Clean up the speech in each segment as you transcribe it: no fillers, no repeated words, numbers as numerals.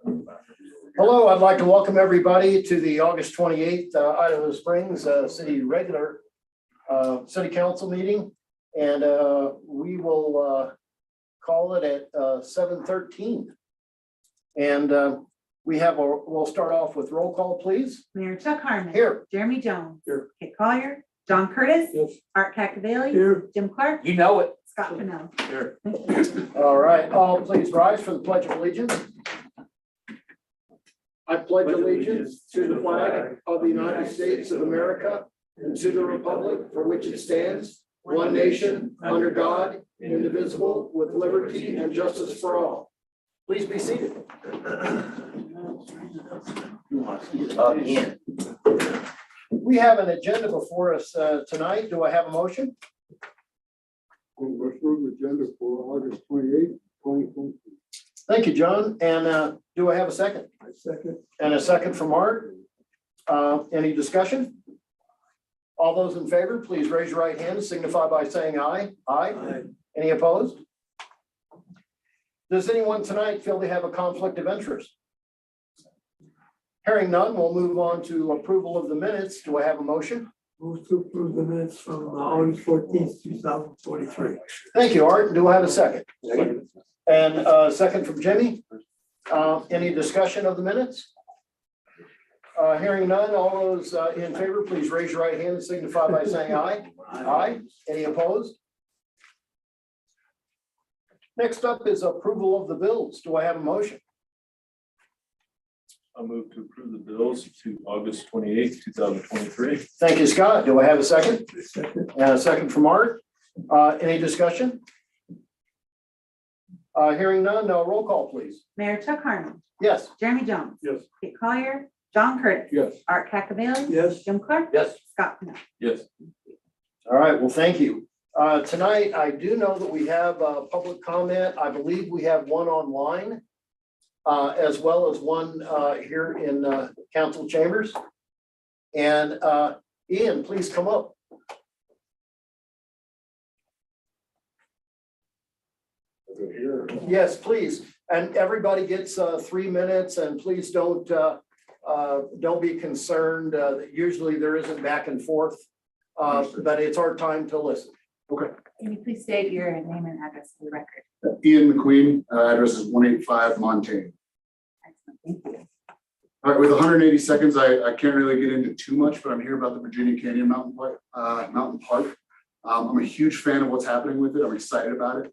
Hello, I'd like to welcome everybody to the August 28th Idaho Springs City Council meeting. And we will call it at 7:13. And we'll start off with roll call, please. Mayor Chuck Harmon. Here. Jeremy Jones. Here. Kit Collier. John Curtis. Yes. Art Cacavelli. Here. Jim Clark. You know it. Scott Pennell. Here. All right, all please rise for the Pledge of Allegiance. I pledge allegiance to the flag of the United States of America and to the republic for which it stands, one nation, under God, indivisible, with liberty and justice for all. Please be seated. We have an agenda before us tonight. Do I have a motion? We'll approve the agenda for August 28th, 2020. Thank you, John. And do I have a second? I second. And a second from Art. Any discussion? All those in favor, please raise your right hand and signify by saying aye. Aye. Any opposed? Does anyone tonight feel they have a conflict of interest? Hearing none, we'll move on to approval of the minutes. Do I have a motion? Move to approve the minutes from August 14th, 2023. Thank you, Art. Do I have a second? And a second from Jimmy. Any discussion of the minutes? Hearing none, all those in favor, please raise your right hand and signify by saying aye. Aye. Any opposed? Next up is approval of the bills. Do I have a motion? I'll move to approve the bills to August 28th, 2023. Thank you, Scott. Do I have a second? Second. And a second from Art. Any discussion? Hearing none, roll call, please. Mayor Chuck Harmon. Yes. Jeremy Jones. Yes. Kit Collier. John Curtis. Yes. Art Cacavelli. Yes. Jim Clark. Yes. Scott Pennell. Yes. All right, well, thank you. Tonight, I do know that we have public comment. I believe we have one online, as well as one here in council chambers. And Ian, please come up. Yes, please. And everybody gets 3 minutes, and please don't be concerned. Usually there isn't back and forth, but it's our time to listen. Okay. Can you please state your name and address for the record? Ian McQueen, address is 185 Montaigne. Excellent. Thank you. All right, with 180 seconds, I can't really get into too much, but I'm here about the Virginia Canyon Mountain Park. I'm a huge fan of what's happening with it. I'm excited about it.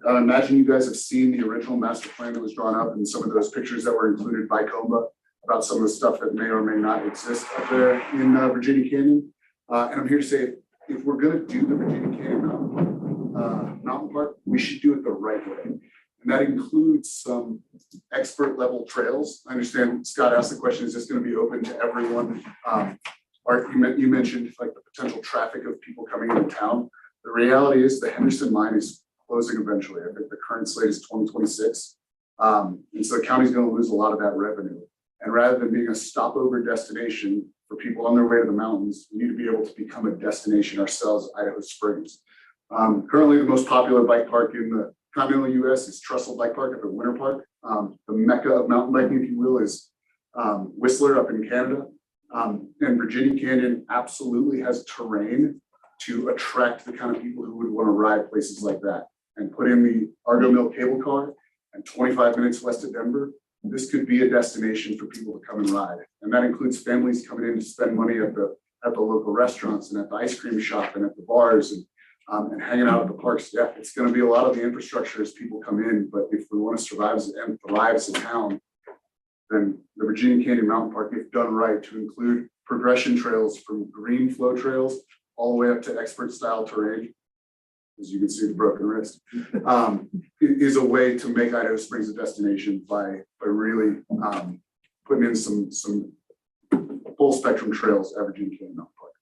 I imagine you guys have seen the original master plan that was drawn up and some of those pictures that were included by COMBA about some of the stuff that may or may not exist up there in Virginia Canyon. And I'm here to say, if we're going to do the Virginia Canyon Mountain Park, we should do it the right way. And that includes some expert level trails. I understand Scott asked the question, is this going to be open to everyone? Art, you mentioned like the potential traffic of people coming into town. The reality is the Henderson mine is closing eventually. I think the current slate is 2026. And so the county's going to lose a lot of that revenue. And rather than being a stopover destination for people on their way to the mountains, we need to be able to become a destination ourselves, Idaho Springs. Currently, the most popular bike park in the continental US is Trussell Bike Park up at Winter Park. The mecca of mountain biking, if you will, is Whistler up in Canada. And Virginia Canyon absolutely has terrain to attract the kind of people who would want to ride places like that. And put in the Argo Mill cable car and 25 minutes west of Denver, this could be a destination for people to come and ride. And that includes families coming in to spend money at the local restaurants and at the ice cream shop and at the bars and hanging out at the parks. Yeah, it's going to be a lot of the infrastructure as people come in. But if we want to survive and thrive as a town, then the Virginia Canyon Mountain Park, if done right, to include progression trails from green flow trails all the way up to expert style terrain, as you can see the broken wrist, is a way to make Idaho Springs a destination by really putting in some full spectrum trails at Virginia Canyon Mountain Park.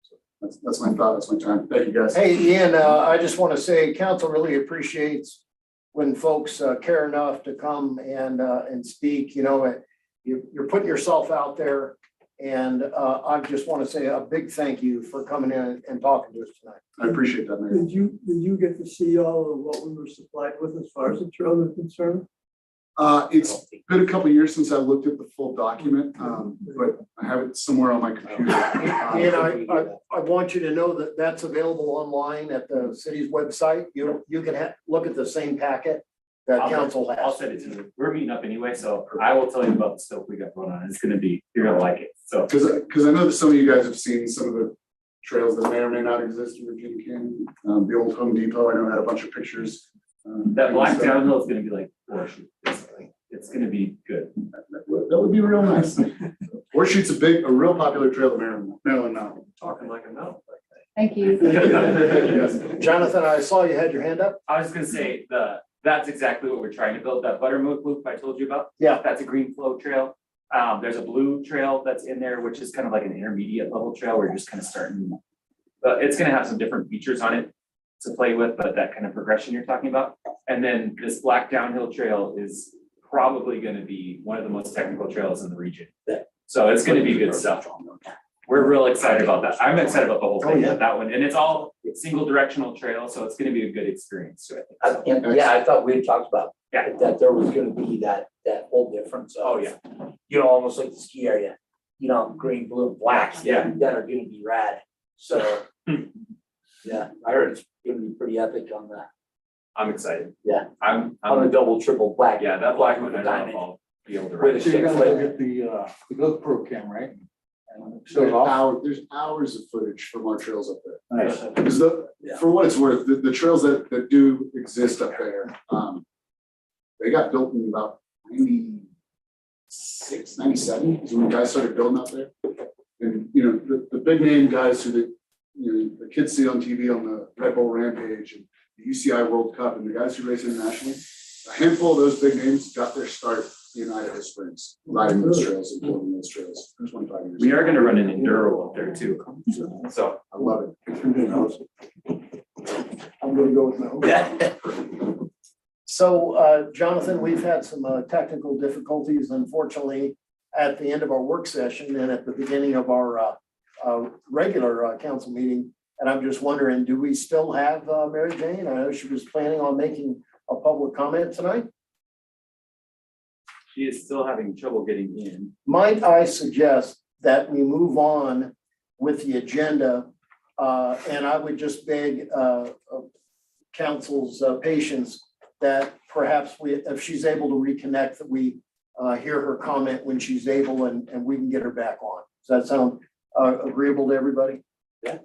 So that's my thought. That's my time. Thank you, guys. Hey, Ian, I just want to say council really appreciates when folks care enough to come and speak. You know, you're putting yourself out there. And I just want to say a big thank you for coming in and talking to us tonight. I appreciate that, Mayor. Did you get to see all of what we were supplied with as far as the trail is concerned? It's been a couple of years since I looked at the full document, but I have it somewhere on my computer. And I want you to know that that's available online at the city's website. You can look at the same packet that council I'll has. send it to you. We're meeting up anyway, so I will tell you about the stuff we got going on. It's gonna be, you're gonna like it, so. Because I know that some of you guys have seen some of the trails that may or may not exist in Virginia Canyon. The old Home Depot, I know had a bunch of pictures. That black downhill is gonna be like horseshoe, basically. It's gonna be good. That would be real nice. Horseshoe's a real popular trail in Maryland now. Talking like a no. Thank you. Yes. Jonathan, I saw you had your hand up. I was just gonna say, that's exactly what we're trying to build, that buttermilk loop I told you about. Yeah. That's a green flow trail. There's a blue trail that's in there, which is kind of like an intermediate level trail. We're just kind of starting. But it's gonna have some different features on it to play with, but that kind of progression you're talking about. And then this black downhill trail is probably gonna be one of the most technical trails in the region. So it's gonna be good stuff. We're real excited about that. I'm excited about the whole thing, yeah. that one. And it's all single directional trail, so it's gonna be a good experience. So I think. Yeah, I thought we had talked about. Yeah. That there was gonna be that whole difference of. Oh, yeah. You know, almost like the ski area, you know, green, blue, and black. Yeah. That are gonna be rad, so. Yeah, I heard it's gonna be pretty epic on the, I'm excited. Yeah. I'm, on the double, triple black. yeah, that black one, I don't know if I'll be able to With ride. a it. So you're gonna Six look at the GoPro cam, right? And show it off. There's hours of footage from our trails up there. Nice. Because Yeah. for what it's worth, the trails that do exist up there, they got built in about 96, 97 is when guys started building out there. And, you know, the big name guys who the kids see on TV on the Red Bull Rampage and the UCI World Cup and the guys who race internationally, a handful of those big names got their start in Idaho Springs, riding those trails and building those trails for 25 years. We are gonna run an enduro up there too, so. I love it. I'm gonna go with no. Yeah. So, Jonathan, we've had some technical difficulties, unfortunately, at the end of our work session and at the beginning of our regular council meeting. And I'm just wondering, do we still have Mary Jane? I know she was planning on making a public comment tonight. She is still having trouble getting in. Might I suggest that we move on with the agenda? And I would just beg council's patience that perhaps if she's able to reconnect, that we hear her comment when she's able and we can get her back on. Does that sound agreeable to everybody? Yeah,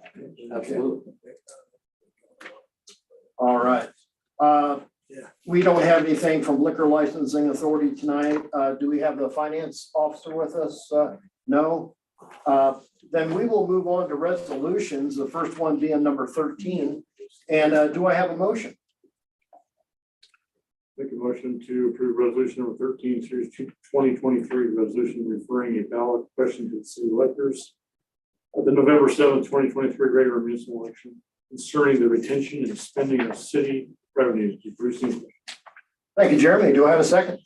absolutely. All right. We don't have anything from Liquor Licensing Authority tonight. Do we have the finance officer with us? No. Then we will move on to resolutions, the first one being number 13. And do I have a motion? Make a motion to approve resolution number 13, series 2023, resolution referring a ballot question to the city electors at the November 7th, 2023 regular municipal election concerning the retention and spending of city revenues to Bruce English. Thank you, Jeremy. Do I have a second?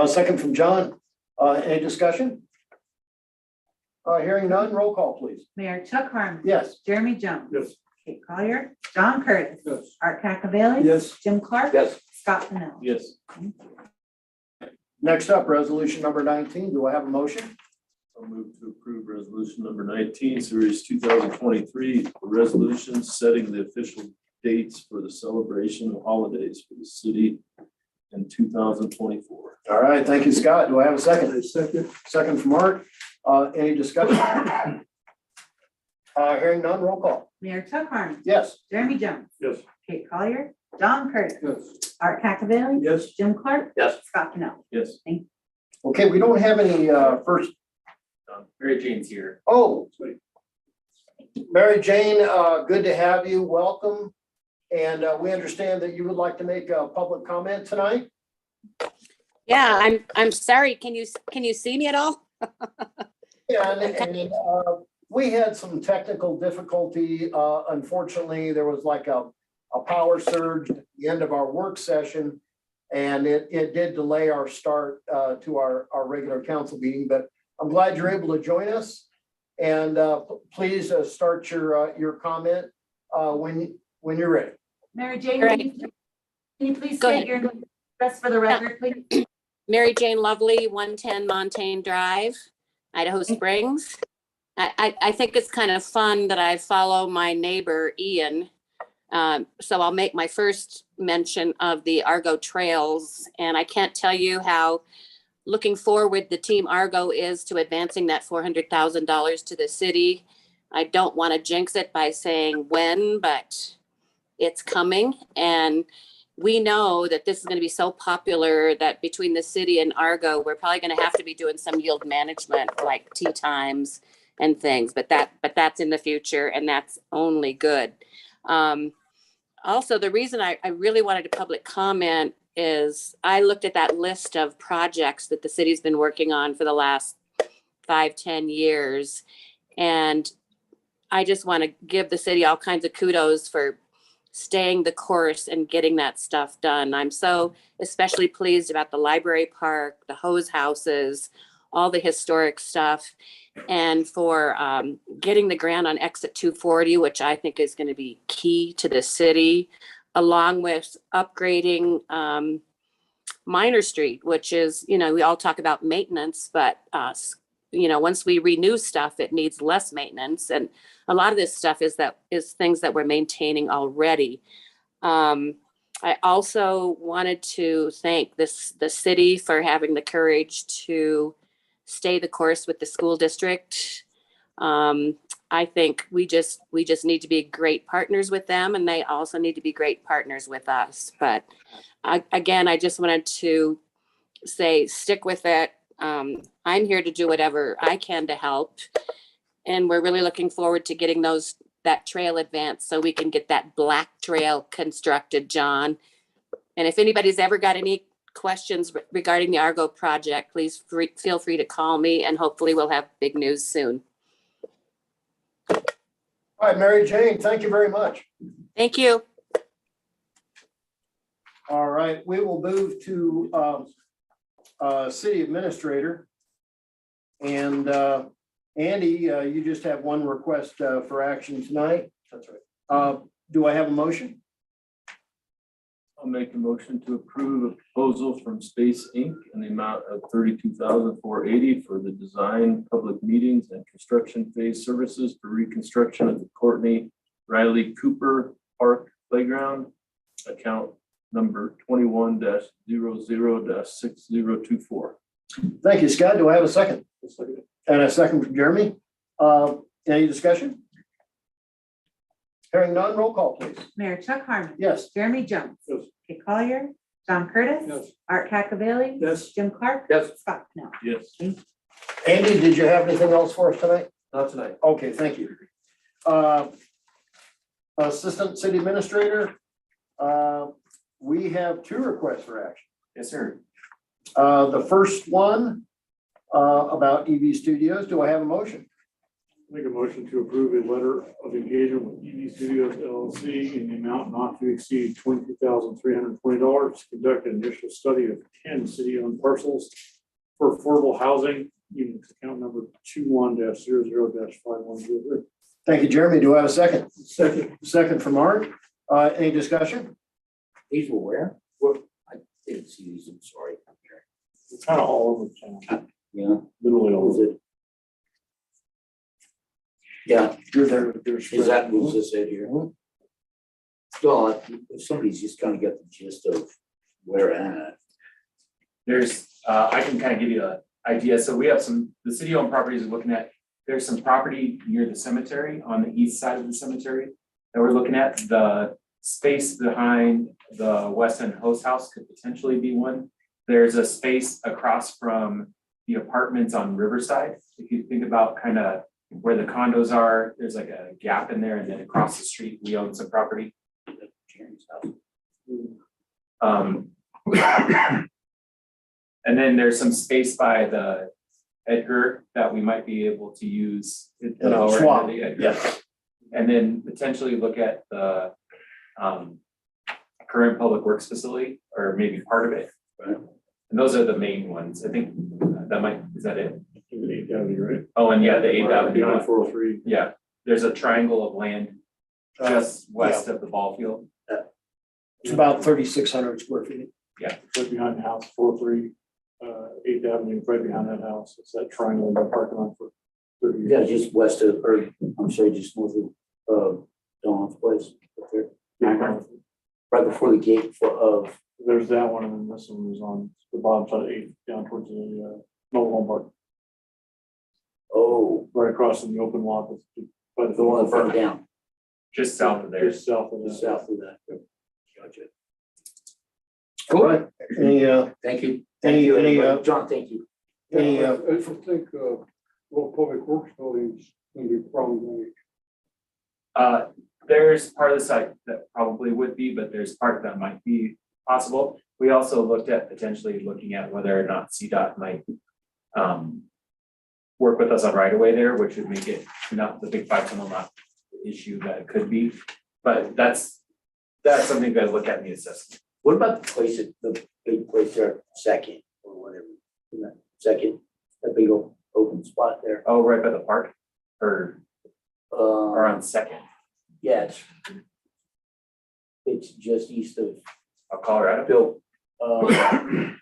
Second from John. Any discussion? Hearing none, roll call, please. Mayor Chuck Harmon. Yes. Jeremy Jones. Yes. Kate Collier. John Curtis. Yes. Art Cacavelli. Yes. Jim Clark. Yes. Scott Pennell. Yes. Next up, resolution number 19. Do I have a motion? I'll move to approve resolution number 19, series 2023, a resolution setting the official dates for the celebration of holidays for the city in 2024. All right, thank you, Scott. Do I have a second? Second. Second from Art. Any discussion? Hearing none, roll call. Mayor Chuck Harmon. Yes. Jeremy Jones. Yes. Kate Collier. John Curtis. Yes. Art Cacavelli. Yes. Jim Clark. Yes. Scott Pennell. Yes. Okay, we don't have any first. Mary Jane's here. Oh, Mary Jane, good to have you. Welcome. And we understand that you would like to make a public comment tonight. Yeah, I'm sorry. Can you see me at all? Yeah, and we had some technical difficulty. Unfortunately, there was like a power surge at the end of our work session. And it did delay our start to our regular council meeting, but I'm glad you're able to join us. And please start your comment when you're ready. Mary Jane, Right. can you please Go state your Just for the record, please. Mary Jane Lovely, 110 Montaigne Drive, Idaho Springs. I think it's kind of fun that I follow my neighbor Ian. So I'll make my first mention of the Argo Trails, and I can't tell you how looking forward the Team Argo is to advancing that $400,000 to the city. I don't want to jinx it by saying when, but it's coming. And we know that this is going to be so popular that between the city and Argo, we're probably going to have to be doing some yield management like tea times and things, but that's in the future, and that's only good. Also, the reason I really wanted a public comment is I looked at that list of projects that the city's been working on for the last 5-10 years. And I just want to give the city all kinds of kudos for staying the course and getting that stuff done. I'm so especially pleased about the library park, the hose houses, all the historic stuff, and for getting the grant on exit 240, which I think is going to be key to the city, along with upgrading Minor Street, which is, we all talk about maintenance, but once we renew stuff, it needs less maintenance. And a lot of this stuff is things that we're maintaining already. I also wanted to thank the city for having the courage to stay the course with the school district. I think we just need to be great partners with them, and they also need to be great partners with us. But I just wanted to say, stick with it. I'm here to do whatever I can to help. And we're really looking forward to getting that trail advanced so we can get that black trail constructed, John. And if anybody's ever got any questions regarding the Argo project, please feel free to call me, and hopefully we'll have big news soon. All right, Mary Jane, thank you very much. Thank you. All right, we will move to city administrator. And Andy, you just have one request for action tonight. That's right. Do I have a motion? I'll make a motion to approve a proposal from Space Inc. in the amount of $32,480 for the design, public meetings, and construction phase services for reconstruction of the Courtney Riley Cooper Park Playground, account number 21-00-6024. Thank you, Scott. Do I have a second? And a second from Jeremy. Any discussion? Hearing none, roll call, please. Mayor Chuck Harmon. Yes. Jeremy Jones. Yes. Kate Collier. John Curtis. Yes. Art Cacavelli. Yes. Jim Clark. Yes. Scott Pennell. Yes. Andy, did you have anything else for us tonight? Not tonight. Okay, thank you. Assistant City Administrator, we have 2 requests for action. Yes, sir. The first one about EV Studios. Do I have a motion? Make a motion to approve a letter of engagement with EV Studios LLC in the amount not to exceed $22,320 to conduct an initial study of 10 city-owned parcels for affordable housing, units, account number 21-00-5103. Thank you, Jeremy. Do I have a second? Second. Second from Art. Any discussion? These were where? What? I didn't see these, I'm sorry. It's kind of all over town, Yeah. literally all over. Yeah, You're there. is that, was this it here? Well, if somebody's just kind of got the gist of where at. There's, I can kind of give you an idea. So we have the city-owned properties we're looking at. There's some property near the cemetery on the east side of the cemetery that we're looking at. The space behind the West End Host House could potentially be one. There's a space across from the apartments on Riverside. If you think about kind of where the condos are, there's like a gap in there, and then across the street, we own some property. And then there's some space by the Edgar that we might be able to use. Swap. The Edgar. Yeah. And then potentially look at the current public works facility, or maybe part of it. Right. And those are the main ones. I think is that it? The 8th Avenue, right? Oh, and yeah, the 8th Avenue. Beyond 403. Yeah, there's a triangle of land just west of the ball field. It's about 3,600 square feet. Yeah. Right behind the house, 4-3, 8th Avenue, right behind that house. It's that triangle in the parking lot for 30 Yeah, years. just west of, or, I'm sorry, just north of, Donald's place, up there, right before the gate of, There's that one, and then this one is on the bottom side of 8th, down towards the, mobile home park, oh, right across in the open lot. By the one that burned down, Just south of there. Just south of just that. south of that. Gotcha. All right, any, Thank you. Any- everybody. John, thank you. any, I think, well, public works buildings can be problematic. There's part of the site that probably would be, but there's part that might be possible. We also looked at potentially looking at whether or not CDOT might work with us on right away there, which would make it not the big 5 tunnel lot issue that it could be. But that's something you guys look at in the assessment. What about the place at the big place there, second or whatever, in that second, that big open spot there? Oh, right by the park or on Second, Yeah, it's just east of Colorado. Bill. Oh, yeah.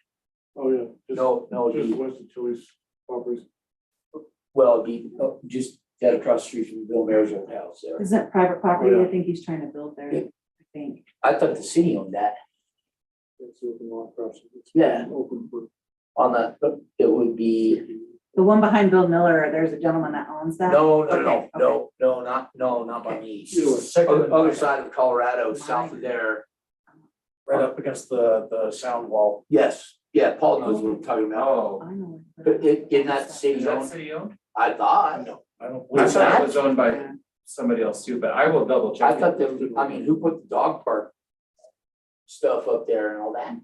Just- No, Just the, west of Tilly's properties. well, the, just that across the street from Bill Mayor's old house there. Is that private property? Oh, yeah. I think he's trying to build there, Yeah. I think. I thought the city owned that, It's the open lot across. It's Yeah. Open for. on that, but it would be, The one behind Bill Miller, there's a gentleman that owns that. no, Okay, not by me. Either way. Other side of Colorado, south of there. Right up against the sound wall. Yes, yeah, Paul knows what I'm talking about. Oh, I know. But isn't that city is that owned? city owned? I thought. No, I don't I believe thought that. it was owned by somebody else too, but I will double check. I thought that, I mean, who put the dog park stuff up there and all that?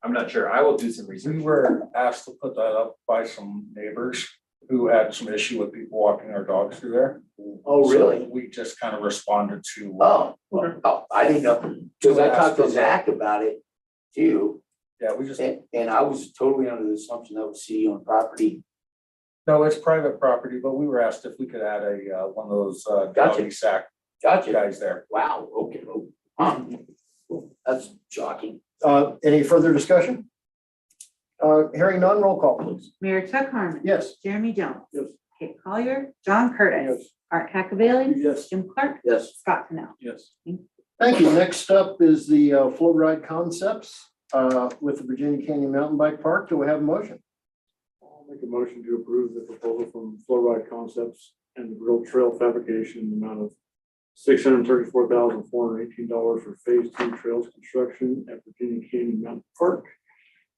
I'm not sure. I will do some research. We were asked to put that up by some neighbors who had some issue with people walking their dogs through there. Oh, really? So we just kind of responded to. Oh, I didn't know, because I talked to Zach about it too, Yeah, we just, and I was totally under the assumption that was city owned property. no, it's private property, but we were asked if we could add a, one of those, Gotcha. doggy sack Gotcha. guys there. Wow, okay, huh, that's shocking. any further discussion? Hearing none, roll call please. Mayor Chuck Harmon. Yes. Jeremy Jones. Yes. Kate Collier, John Curtis. Yes. Art Cacavelli. Yes. Jim Clark. Yes. Scott Pennell. Yes. Thank you. Next up is the flow ride concepts with the Virginia Canyon Mountain Bike Park. Do we have a motion? I'll make a motion to approve the proposal from Flow Ride Concepts and the Real Trail Fabrication in the amount of $634,418 for Phase 2 Trails Construction at Virginia Canyon Mountain Park,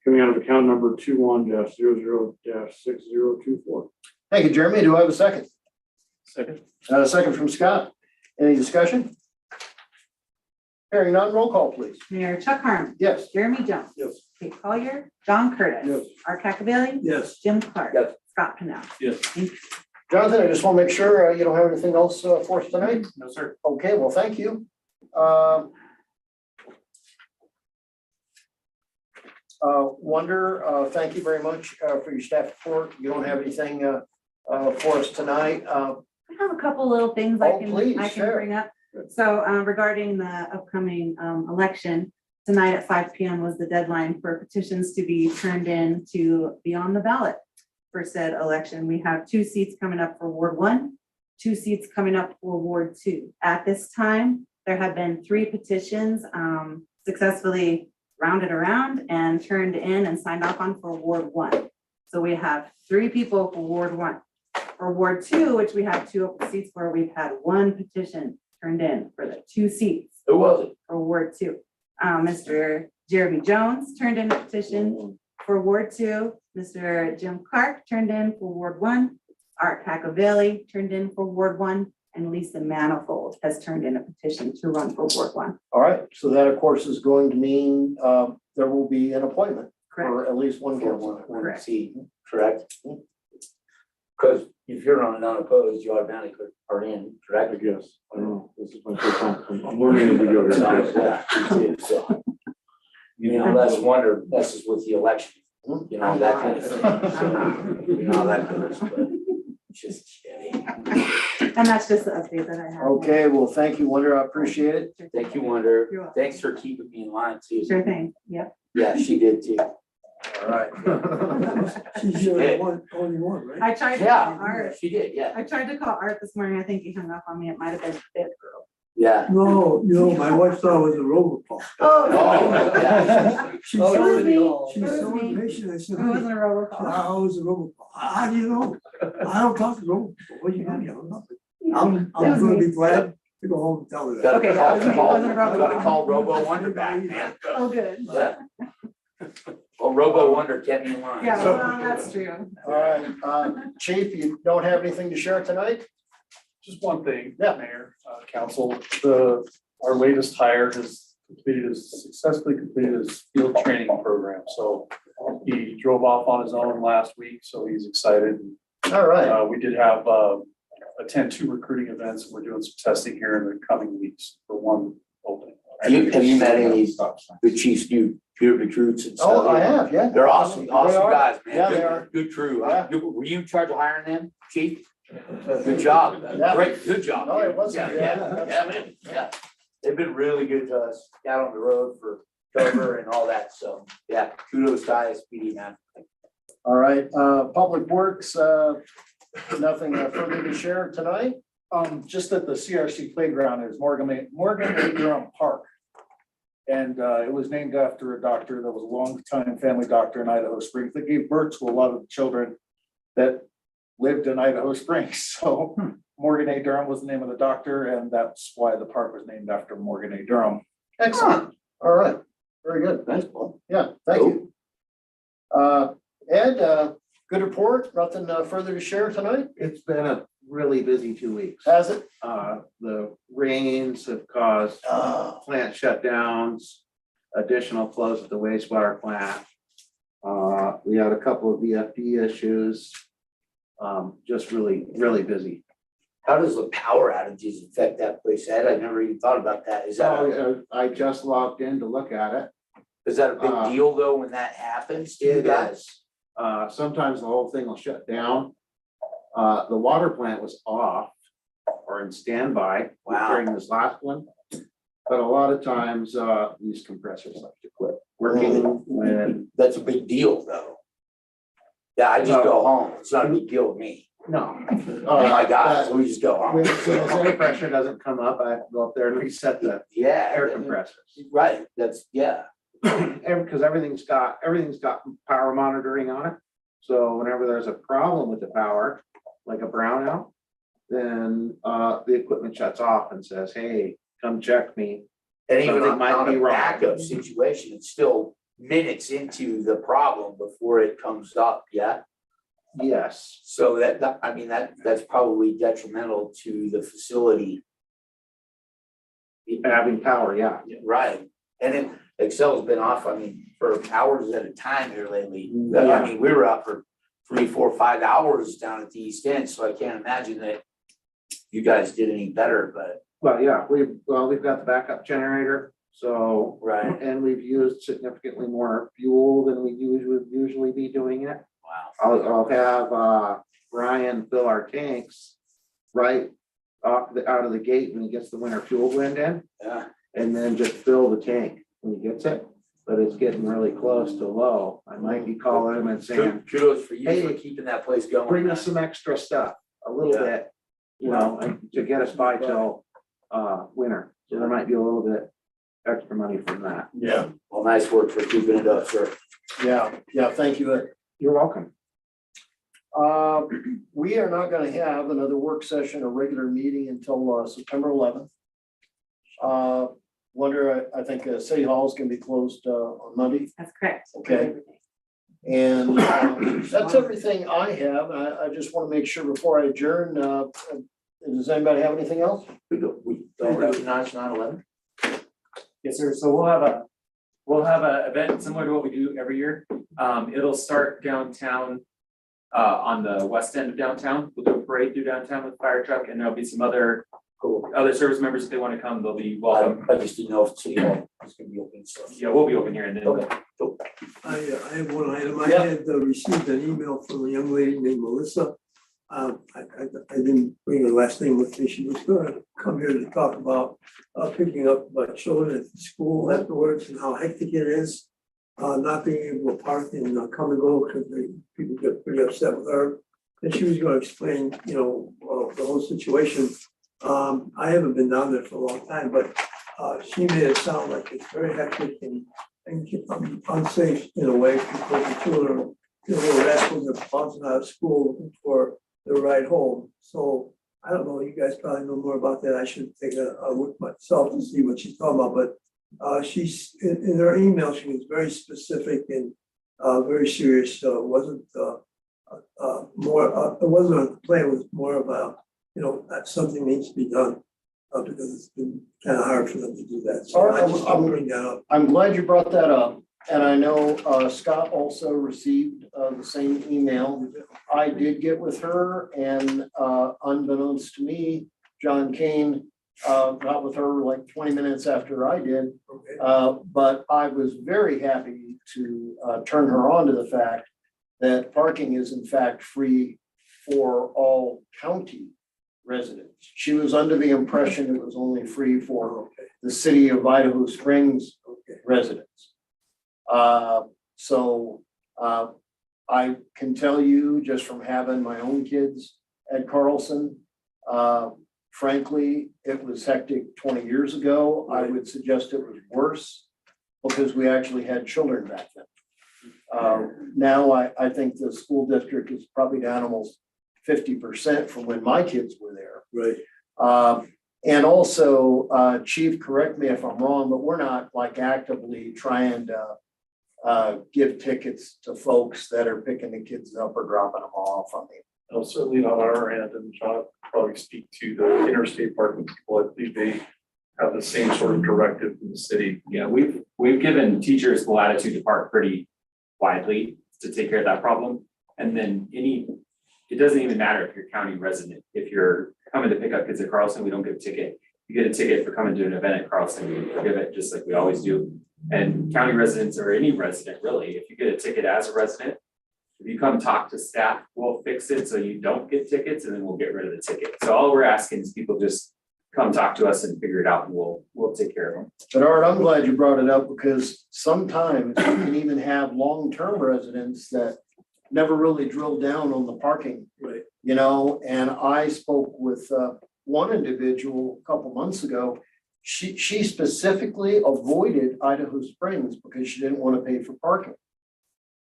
coming out of account number 21-00-6024. Thank you, Jeremy. Do I have a second? Second. A second from Scott. Any discussion? Hearing none, roll call please. Mayor Chuck Harmon. Yes. Jeremy Jones. Yes. Kate Collier, John Curtis. Yes. Art Cacavelli. Yes. Jim Clark. Yes. Scott Pennell. Yes. Jonathan, I just want to make sure you don't have anything else for us tonight? No, sir. Okay, well, thank you. Wonder, thank you very much for your staff report. You don't have anything for us tonight. I have a couple little things Oh, please, I share. can bring up. So regarding the upcoming election, tonight at 5 p.m. was the deadline for petitions to be turned in to be on the ballot for said election. We have 2 seats coming up for Ward 1, 2 seats coming up for Ward 2. At this time, there have been 3 petitions successfully rounded around and turned in and signed off on for Ward 1. So we have 3 people for Ward 1. For Ward 2, which we have 2 open seats for, we've had 1 petition turned in for the 2 seats Who was it? for Ward 2. Mr. Jeremy Jones turned in a petition for Ward 2. Mr. Jim Clark turned in for Ward 1. Art Cacavelli turned in for Ward 1. And Lisa Manifold has turned in a petition to run for Ward 1. All right, so that of course is going to mean there will be an appointment Correct. for at least one For council. one Correct. seat, correct? Because if you're on unopposed, you automatically are in, I correct? guess. I don't know. This is my first time. I'm learning as we go here. So, you know, that's wonder, this is with the election, you know, that kind of thing. So, you know, how that goes, but just kidding. And that's just the update that I have. Okay, well, thank you, Wonder. I appreciate it. Thank you, Wonder. You're welcome. Thanks for keeping me in line too. Sure thing. Yep. Yeah, she did too. All right. She's the only one, right? I tried to call Yeah, Art. she did, yeah, I tried to call Art this morning. I think he hung up on me. It might have been Fifth Girl. yeah. No, my wife thought it was a robocall. Oh, yeah. She's Oh, so, really? she's It so was me. impatient. I said, It wasn't a robocall. how is a robocall? How do you know? I don't talk to robocall. What do you mean? I don't know. I'm It was gonna me. be glad to go home and tell her that. Gotta Okay, call- it wasn't a Gotta robocall. call Robo Wonder back, man. Oh, good. Yeah. Well, Robo Wonder kept me in line. Yeah, so- well, that's true. All right, Chief, you don't have anything to share tonight? Just one thing, Yeah. Mayor, Council, our latest hire has successfully completed his field training program. So he drove off on his own last week, so he's excited. All right. We did have, attend 2 recruiting events, and we're doing some testing here in the coming weeks for 1 opening. Have you met any the chief's new recruits and stuff? Oh, I have, yeah. They're awesome, They awesome are. guys, man. Yeah, they Good- are. Good crew. Yeah. Were you in charge of hiring them, chief? Good job. Yeah. Great, good job. No, it wasn't. Yeah, man, yeah. They've been really good to us out on the road for cover and all that, so, yeah, kudos to ISPD, man. All right, Public Works, nothing further to share tonight? Just at the CRC playground is Morgan A. Durham Park. And it was named after a doctor that was a longtime family doctor in Idaho Springs that gave birth to a lot of the children that lived in Idaho Springs. So Morgan A. Durham was the name of the doctor, and that's why the park was named after Morgan A. Durham. Excellent. All right, very good. Thanks, Paul. Yeah, thank you. Ed, good report. Nothing further to share tonight, It's been a really busy 2 weeks. has it? The rains have caused plant shutdowns, additional flows at the wastewater plant. We had a couple of VFD issues. Just really, really busy. How does the power outages affect that place, Ed? I never even thought about that. Is that I just logged in to look at it. a big deal though when that happens to you guys? Sometimes the whole thing will shut down. The water plant was off or in standby Wow. during this last one. But a lot of times, these compressors like to quit working when, That's a big deal though. Yeah, I just go home. It's not a big deal with me. no. Oh my God, so we just go When home. the air pressure doesn't come up, I have to go up there and reset the Yeah. air compressors. Right, that's, yeah. Because everything's got power monitoring on it. So whenever there's a problem with the power, like a brownout, then the equipment shuts off and says, hey, come check me. And even Something on might on be a wrong. backup situation, it's still minutes into the problem before it comes up, yeah? Yes. So I mean, that's probably detrimental to the facility. Having power, yeah. Right, and then Excel's been off, I mean, for hours at a time here lately. I Yeah. mean, we were up for 3, 4, 5 hours down at the East End, so I can't imagine that you guys did any better, but, Well, yeah, we've got the backup generator, so, right, and we've used significantly more fuel than we would usually be doing it. wow. I'll have Brian fill our tanks right out of the gate when he gets the winter fuel blend in, Yeah, and then just fill the tank when he gets it. But it's getting really close to low. I might be calling him and saying, kudos for you for Hey, keeping that place going. bring us some extra stuff, a little Yeah. bit, and to get us by till winter. So there might be a little bit extra money from that. Yeah. Well, nice work for keeping it up, sir. Yeah, thank you, Ed. You're welcome. We are not gonna have another work session, a regular meeting until September 11th. I think City Hall is gonna be closed on Monday, That's correct. okay? And that's everything I have. I just wanna make sure before I adjourn, does anybody have anything else? We don't recognize 9/11. Yes, sir. So we'll have a event similar to what we do every year. It'll start downtown, on the west end of downtown. We'll do a parade through downtown with fire truck, and there'll be some other service members, if they want to come, they'll be welcome. I just didn't know if City Hall was gonna be open, so. Yeah, we'll be open here and then. Okay, cool. I have one item. I Yeah. had received an email from a young lady named Melissa. I didn't bring her last name with me. She was gonna come here to talk about picking up children at school afterwards and how hectic it is. not being able to park and come and go because people get pretty upset with her. And she was gonna explain, the whole situation. I haven't been down there for a long time, but she made it sound like it's very hectic and unsafe in a way because the children, were asking they're bouncing out of school looking for their ride home. So I don't know, you guys probably know more about that. I should take a look myself to see what she's talking about, but she's in her email, she was very specific and very serious. So it wasn't it wasn't a complaint, it was more of a, that something needs to be done. Because it's been kind of hard for them to do that. So All right, I just want to bring that up. I'm glad you brought that up. And I know Scott also received the same email. I did get with her and unbeknownst to me, John Kane got with her like 20 minutes after I did. Okay. But I was very happy to turn her on to the fact that parking is in fact free for all county residents. She was under the impression it was only free for the city of Idaho Springs residents. So I can tell you just from having my own kids at Carlson, frankly, it was hectic 20 years ago. I would suggest it was worse because we actually had children back then. Now I think the school district is probably down almost 50% from when my kids were there. Right. And also, Chief, correct me if I'm wrong, but we're not like actively trying to give tickets to folks that are picking the kids up or dropping them off. I mean, No, certainly not on our end, and John will probably speak to the interstate parking people. I believe they have the same sort of directive from the city. Yeah, we've given teachers the latitude to park pretty widely to take care of that problem. And then it doesn't even matter if you're county resident. If you're coming to pick up kids at Carlson, we don't give a ticket. You get a ticket for coming to an event at Carlson, we forgive it just like we always do. And county residents or any resident really, if you get a ticket as a resident, if you come talk to staff, we'll fix it so you don't get tickets and then we'll get rid of the ticket. So all we're asking is people just come talk to us and figure it out and we'll take care of them. but Art, I'm glad you brought it up because sometimes you can even have long-term residents that never really drilled down on the parking. Right. And I spoke with one individual a couple months ago. She specifically avoided Idaho Springs because she didn't want to pay for parking.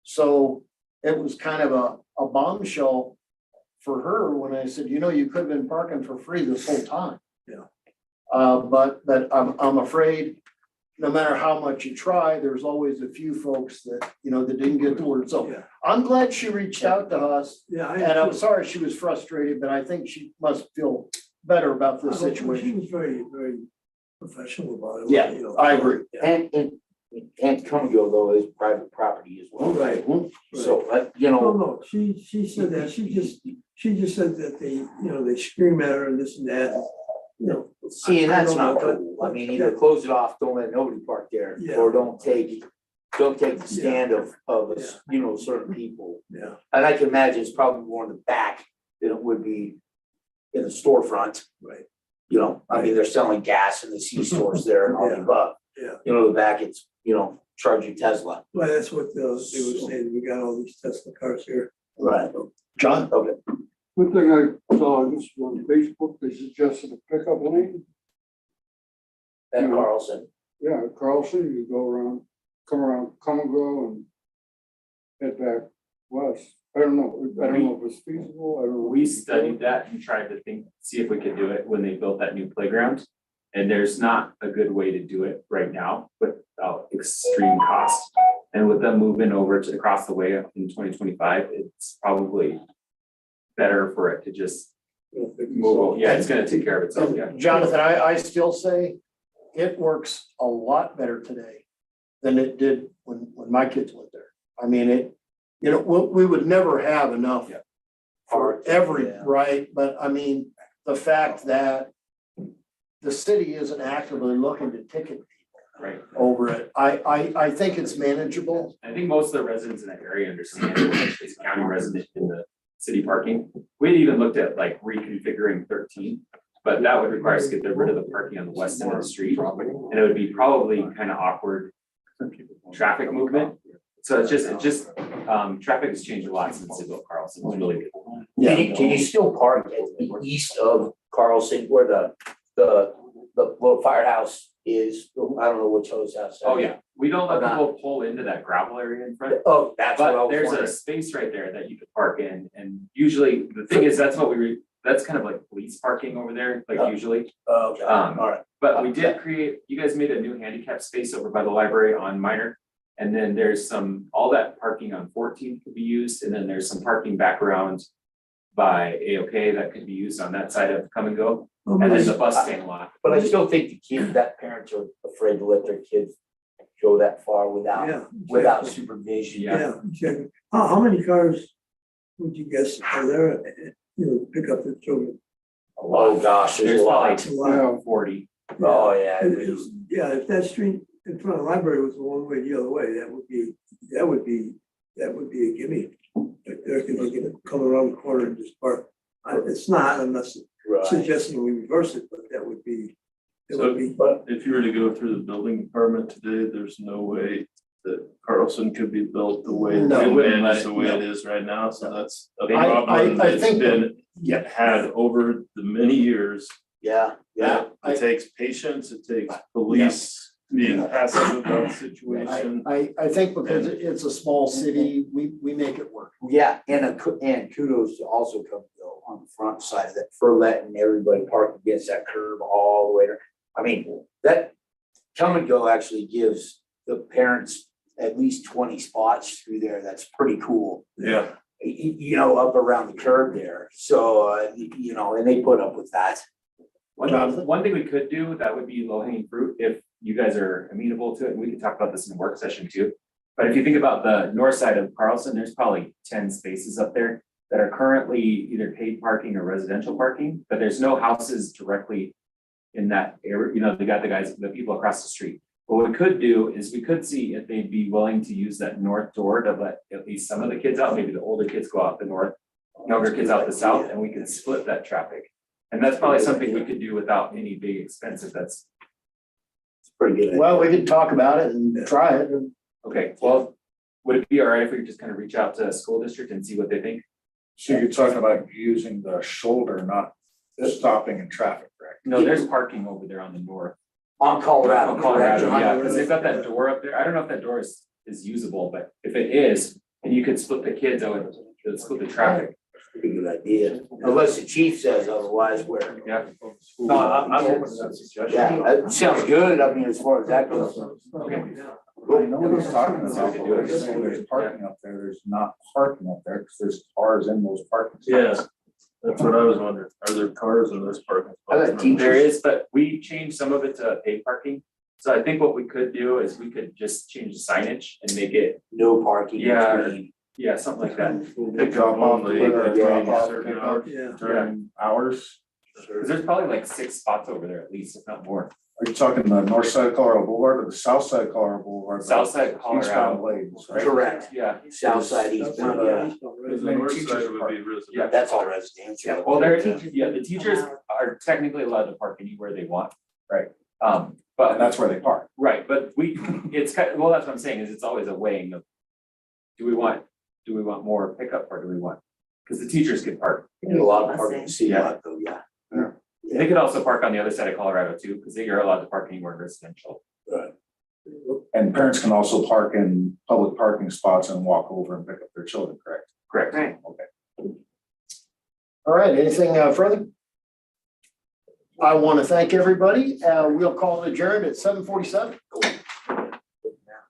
So it was kind of a bombshell for her when I said, you could have been parking for free this whole time. Yeah. But I'm afraid no matter how much you try, there's always a few folks that, that didn't get the word. So Yeah. I'm glad she reached out to us. Yeah. And I'm sorry she was frustrated, but I think she must feel better about this She situation. was very, very professional about it. Yeah, I agree. And Cumberville though is private property as well. Right. So, No, she said that, she just said that they scream at her and this and that, see, and I that's don't not know, cool. but- I mean, either close it off, don't let nobody park there, Yeah. or don't take the stand of certain people. Yeah, And I can imagine it's probably more in the back than it would be in the storefront. right, I mean, they're selling gas in the C-stores there and all the above. yeah. The back, it's, charging Tesla. Well, that's what they were saying, we got all these Tesla cars here. Right. John? Okay. One thing I saw this on Facebook, they suggested a pickup lane. And Carlson. Yeah, Carlson, you go around, come and go and head back west. I don't know if it's feasible, I don't know. We studied that and tried to see if we could do it when they built that new playground. And there's not a good way to do it right now without extreme cost. And with them moving over to across the way in 2025, it's probably better for it to just move. Yeah, it's gonna take care of itself, yeah. Jonathan, I still say it works a lot better today than it did when my kids went there. I mean, we would never have enough for every, right? But I mean, the fact that the city isn't actively looking to ticket Right. over it, I think it's manageable. I think most of the residents in that area understand it's a county resident in the city parking. We had even looked at like reconfiguring 13, but that would require us to get rid of the parking on the west end of the street. And it would be probably kind of awkward traffic movement. So traffic has changed a lot since they built Carlson. It's really good. Can you still park at the east of Carlson where the little firehouse is? I don't know which house that's. Oh, yeah. We don't let people pull into that gravel area in front. Oh, that's what I But was there's a wondering. space right there that you could park in, and usually, the thing is, that's kind of like police parking over there, like usually. Okay, all right. But we did you guys made a new handicap space over by the library on Minor. And then there's all that parking on 14 could be used, and then there's some parking back around by AOK that could be used on that side of Come and Go, and then the bus stand lot. But I still think the kids, that parents are afraid to let their kids go that far without supervision. Yeah. Exactly. How many cars would you guess are there, pick up the children? Oh, gosh, there's There's a lot. probably 40. Oh, yeah. And it is. Yeah, if that street in front of the library was the one way the other way, that would be a gimme. Like there could be come around the corner and just park. It's not, I'm not Right. suggesting we reverse it, but that would be, it would be. But if you were to go through the building department today, there's no way that Carlson could be built the way No. they wouldn't let manage it, the way no. it is right now, so that's a I- problem I that's think- been Yeah. had over the many years. Yeah, yeah. It takes patience, it takes police being passive about the situation. I think because it's a small city, we make it work. Yeah, and kudos to also Come and Go on the front side of that for letting everybody park against that curb all the way there. I mean, that Come and Go actually gives the parents at least 20 spots through there. That's pretty cool. Yeah, Up around the curb there. So, and they put up with that. One thing we could do that would be low hanging fruit if you guys are amenable to it, and we could talk about this in the work session too. But if you think about the north side of Carlson, there's probably 10 spaces up there that are currently either paid parking or residential parking, but there's no houses directly in that area. They got the people across the street. What we could do is we could see if they'd be willing to use that north door to let at least some of the kids out, maybe the older kids go out the north, younger kids out the south, and we could split that traffic. And that's probably something we could do without any big expense if that's, Pretty good. Well, we could talk about it and try it. okay, well, would it be all right if we could just kind of reach out to the school district and see what they think? So you're talking about using the shoulder, not stopping in traffic, correct? No, there's parking over there on the north. On Colorado. Colorado, correct, yeah, John? because they've got that door up there. I don't know if that door is usable, but if it is, and you could split the kids, I would split the traffic. Pretty good idea, unless the chief says otherwise, where. Yeah. No, I'm open to that suggestion. Yeah, that sounds good, I mean, as far as that goes. Okay. I know what he's talking about, but when they say there's parking up there, there's not parking up there, because there's cars in those parking spots. yeah, that's what I was wondering. Are there cars in those parking I got spots? teachers. There is, but we changed some of it to paid parking. So I think what we could do is we could just change the signage and make it, No parking. Yeah. between. yeah, something like that. Pick up only Or drop off, certain pick hours. up Yeah. during hours. Because there's probably like 6 spots over there at least, if not more. Are you talking the north side of Colorado Boulevard or the south side of Colorado Boulevard? South side of Eastbound Colorado. lanes, right? Correct, Yeah, south side, eastbound, yeah, Because the north side would be residential. Yeah. that's all residential. yeah, well, the teachers are technically allowed to park anywhere they want. Right. But And that's where they park. right, but it's kind of, well, that's what I'm saying, is it's always a weighing of, do we want more pickup or do we want? Because the teachers could park. You do a lot of parking, see a lot though, yeah. They could also park on the other side of Colorado too, because they are allowed to park anywhere residential. And parents can also park in public parking spots and walk over and pick up their children, correct? Correct. Okay. All right, anything further? I want to thank everybody. We'll call it adjourned at 7:47.